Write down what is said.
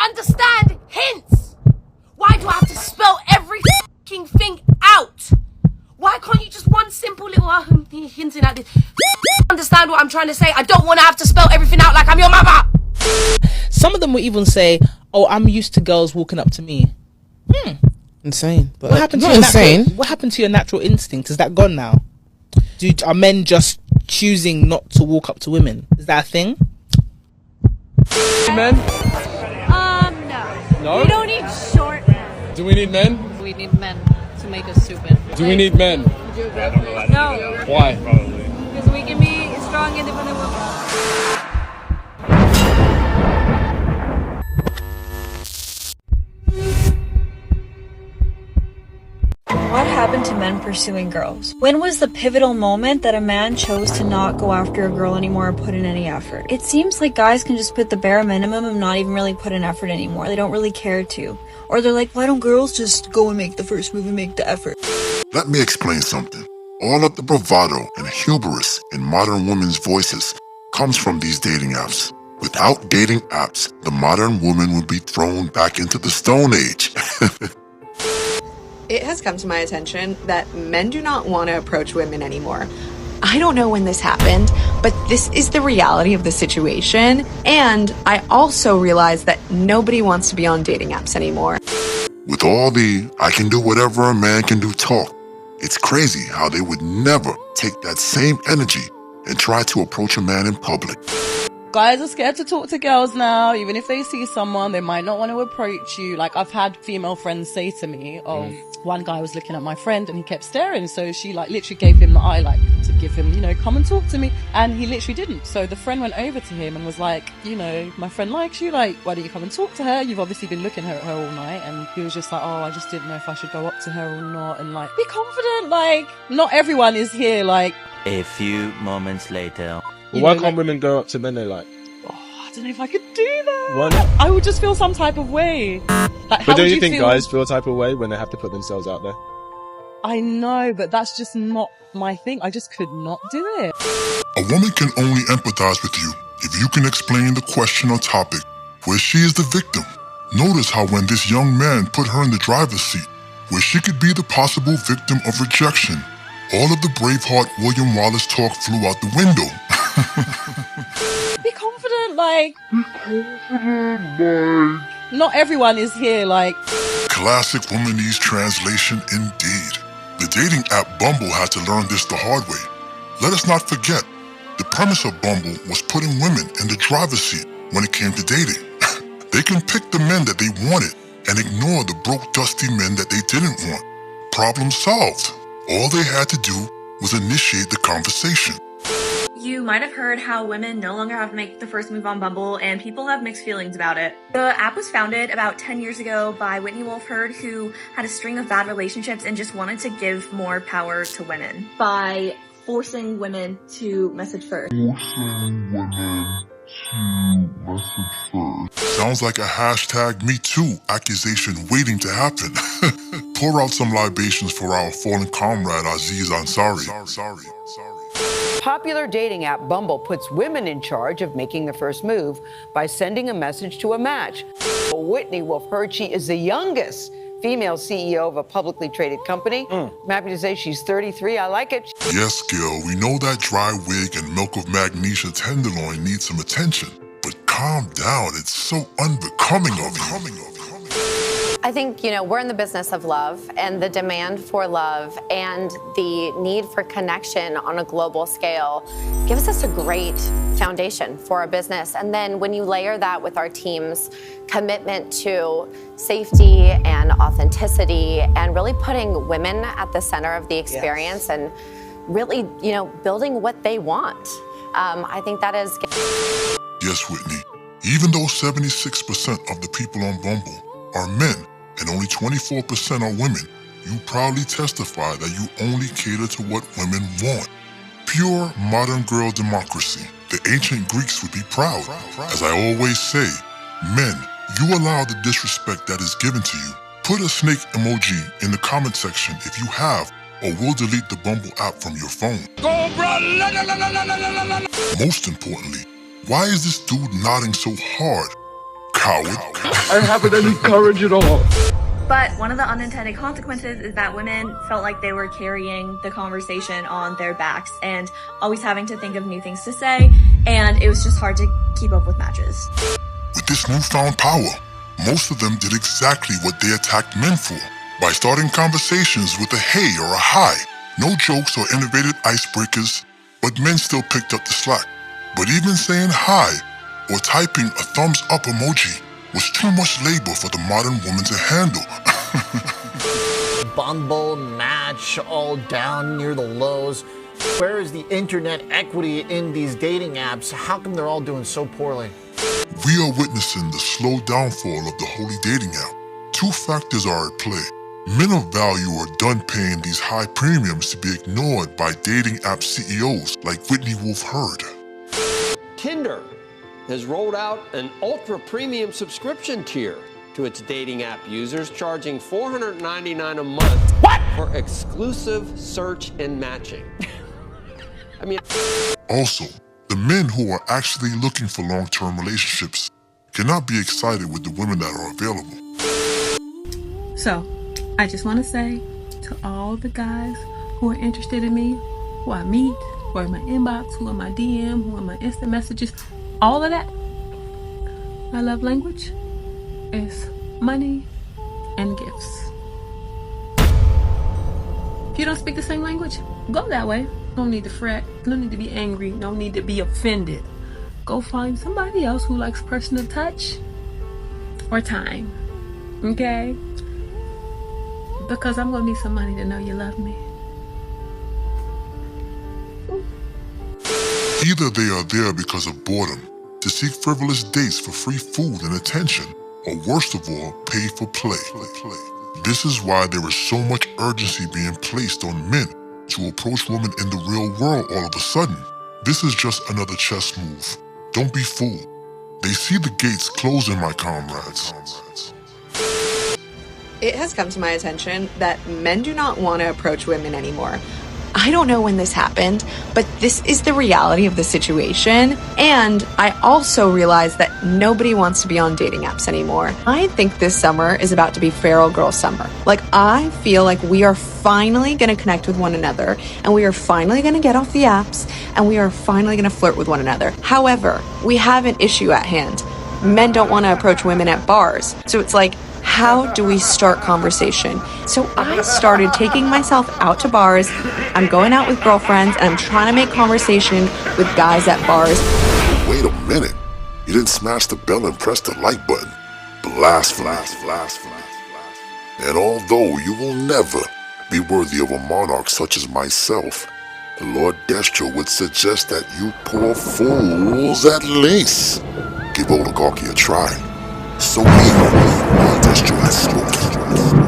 understand hints? Why do I have to spell every fucking thing out? Why can't you just one simple little hinting at this? Understand what I'm trying to say? I don't want to have to spell everything out like I'm your mama. Some of them will even say, "Oh, I'm used to girls walking up to me." Insane. But What happened to What happened to your natural instinct? Is that gone now? Are men just choosing not to walk up to women? Is that a thing? Men? No. No? We don't need short men. Do we need men? We need men to make us stupid. Do we need men? No. Why? Because we can be strong, independent women. What happened to men pursuing girls? When was the pivotal moment that a man chose to not go after a girl anymore or put in any effort? It seems like guys can just put the bare minimum and not even really put in effort anymore. They don't really care to. Or they're like, why don't girls just go and make the first move and make the effort? Let me explain something. All of the bravado and hubris in modern women's voices comes from these dating apps. Without dating apps, the modern woman would be thrown back into the Stone Age. It has come to my attention that men do not want to approach women anymore. I don't know when this happened, but this is the reality of the situation. And I also realize that nobody wants to be on dating apps anymore. With all the I can do whatever a man can do talk, it's crazy how they would never take that same energy and try to approach a man in public. Guys are scared to talk to girls now. Even if they see someone, they might not want to approach you. Like, I've had female friends say to me, one guy was looking at my friend and he kept staring. So she literally gave him the eye, to give him, come and talk to me. And he literally didn't. So the friend went over to him and was like, my friend likes you. Why don't you come and talk to her? You've obviously been looking at her all night. And he was just like, I just didn't know if I should go up to her or not. And be confident. Not everyone is here. A few moments later. Well, why can't women go up to men they like? I don't know if I could do that. Why not? I would just feel some type of way. But don't you think guys feel a type of way when they have to put themselves out there? I know, but that's just not my thing. I just could not do it. A woman can only empathize with you if you can explain the question or topic where she is the victim. Notice how when this young man put her in the driver's seat, where she could be the possible victim of rejection, all of the Braveheart William Wallace talk flew out the window. Be confident, not everyone is here, Classic womanese translation indeed. The dating app Bumble had to learn this the hard way. Let us not forget, the premise of Bumble was putting women in the driver's seat when it came to dating. They can pick the men that they wanted and ignore the broke, dusty men that they didn't want. Problem solved. All they had to do was initiate the conversation. You might have heard how women no longer have to make the first move on Bumble, and people have mixed feelings about it. The app was founded about 10 years ago by Whitney Wolfe Herd, who had a string of bad relationships and just wanted to give more power to women by forcing women to message first. Sounds like a #MeToo accusation waiting to happen. Pour out some libations for our fallen comrade Aziz Ansari. Popular dating app Bumble puts women in charge of making the first move by sending a message to a match. Whitney Wolfe Herd, she is the youngest female CEO of a publicly traded company. I'm happy to say she's 33. I like it. Yes, Gil, we know that dry wig and milk of magnesia tenderloin needs some attention. But calm down, it's so unbecoming of you. I think, we're in the business of love, and the demand for love and the need for connection on a global scale gives us a great foundation for our business. And then when you layer that with our team's commitment to safety and authenticity and really putting women at the center of the experience and really, building what they want, I think that is... Yes, Whitney. Even though 76% of the people on Bumble are men and only 24% are women, you proudly testify that you only cater to what women want. Pure modern girl democracy. The ancient Greeks would be proud. As I always say, men, you allow the disrespect that is given to you. Put a snake emoji in the comment section if you have, or we'll delete the Bumble app from your phone. Most importantly, why is this dude nodding so hard? coward. I haven't any courage at all. But one of the unintended consequences is that women felt like they were carrying the conversation on their backs and always having to think of new things to say, and it was just hard to keep up with matches. With this newfound power, most of them did exactly what they attacked men for, by starting conversations with a hey or a hi. No jokes or innovative icebreakers, but men still picked up the slack. But even saying hi or typing a thumbs up emoji was too much labor for the modern woman to handle. Bumble, Match, all down near the lows. Where is the internet equity in these dating apps? How come they're all doing so poorly? We are witnessing the slow downfall of the holy dating app. Two factors are at play. Men of value are done paying these high premiums to be ignored by dating app CEOs like Whitney Wolf Heard. Tinder has rolled out an ultra premium subscription tier to its dating app users, charging $499 a month for exclusive search and matching. I mean, also, the men who are actually looking for long-term relationships cannot be excited with the women that are available. So, I just want to say to all the guys who are interested in me, who I meet, who are in my inbox, who are in my DM, who are in my instant messages, all of that, my love language is money and gifts. If you don't speak the same language, go that way. No need to fret, no need to be angry, no need to be offended. Go find somebody else who likes personal touch or time, okay? Because I'm gonna need some money to know you love me. Either they are there because of boredom, to seek frivolous dates for free food and attention, or worst of all, pay for play. This is why there is so much urgency being placed on men to approach women in the real world all of a sudden. This is just another chess move. Don't be fooled. They see the gates closing, my comrades. It has come to my attention that men do not want to approach women anymore. I don't know when this happened, but this is the reality of the situation. And I also realize that nobody wants to be on dating apps anymore. I think this summer is about to be feral girl summer. Like, I feel like we are finally going to connect with one another, and we are finally going to get off the apps, and we are finally going to flirt with one another. However, we have an issue at hand. Men don't want to approach women at bars. So it's like, how do we start conversation? So I started taking myself out to bars. I'm going out with girlfriends, and I'm trying to make conversation with guys at bars. Wait a minute. You didn't smash the bell and press the like button. Blasphemy. And although you will never be worthy of a monarch such as myself, the Lord Destro would suggest that you poor fools at least give oligarchy a try. So evil, Lord Destro has spoken.